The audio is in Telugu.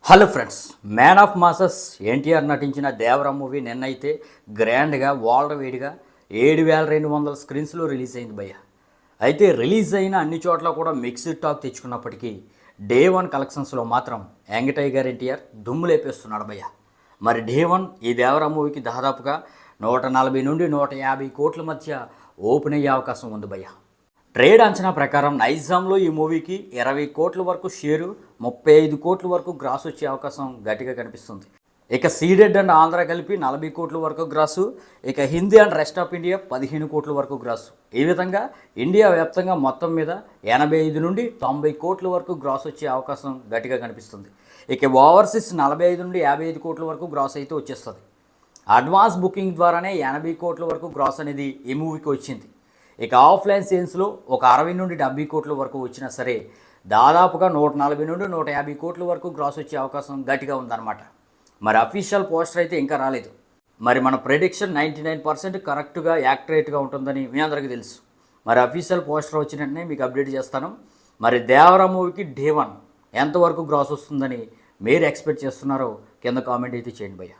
Hello friends, man of masses NTR నటించిన దేవరా మూవీ నిన్నైతే గ్రాండ్గా వరల్డ్ వైడ్గా 7,200 స్క్రీన్స్లో రిలీజ్ అయింది భయ్య. అయితే రిలీజ్ అయిన అన్ని చోట్ల కూడా మిక్స్డ్ టాక్ తెచ్చుకున్నప్పటికీ డే వన్ కలెక్షన్స్లో మాత్రం యంగ్ టైగర్ ఎన్టీఆర్ దుమ్ము లేపేస్తున్నాడు భయ్య. మరి డే వన్ ఈ దేవరా మూవీకి దాదాపుగా 140 నుండి 150 కోట్ల మధ్య ఓపెన్ అయ్యే అవకాశం ఉంది భయ్య. ట్రేడ్ అంచనా ప్రకారం నైజాంలో ఈ మూవీకి 20 కోట్ల వరకు షేరు, 35 కోట్ల వరకు గ్రాస్ వచ్చే అవకాశం గట్టిగా కనిపిస్తుంది. ఇక సీడెడ్ అండ్ ఆంధ్ర కలిపి 40 కోట్ల వరకు గ్రాసు, ఇక Hindi and rest of India 15 కోట్ల వరకు గ్రాసు. ఈ విధంగా ఇండియా వ్యాప్తంగా మొత్తం మీద 85 నుండి 90 కోట్ల వరకు గ్రాస్ వచ్చే అవకాశం గట్టిగా కనిపిస్తుంది. ఇక ఓవర్సీస్ 45 నుండి 55 కోట్ల వరకు గ్రాస్ అయితే వచ్చేస్తుంది. అడ్వాన్స్ బుకింగ్ ద్వారానే 80 కోట్ల వరకు గ్రాస్ అనేది ఈ మూవీకి వచ్చింది. ఇక ఆఫ్లైన్ సేల్స్లో ఒక 60 నుండి 70 కోట్ల వరకు వచ్చినా సరే దాదాపుగా 140 నుండి 150 కోట్ల వరకు గ్రాస్ వచ్చే అవకాశం గట్టిగా ఉందన్నమాట. మరి అఫీషియల్ పోస్టర్ అయితే ఇంకా రాలేదు. మరి మన ప్రెడిక్షన్ 99% కరెక్ట్గా యాక్యురేట్గా ఉంటుందని మీ అందరికీ తెలుసు. మరి అఫీషియల్ పోస్టర్ వచ్చిన వెంటనే మీకు అప్డేట్ చేస్తాను. మరి దేవరా మూవీకి డే వన్ ఎంతవరకు గ్రాస్ వస్తుందని మీరు ఎక్స్పెక్ట్ చేస్తున్నారో కింద కామెంట్ అయితే చేయండి భయ్య.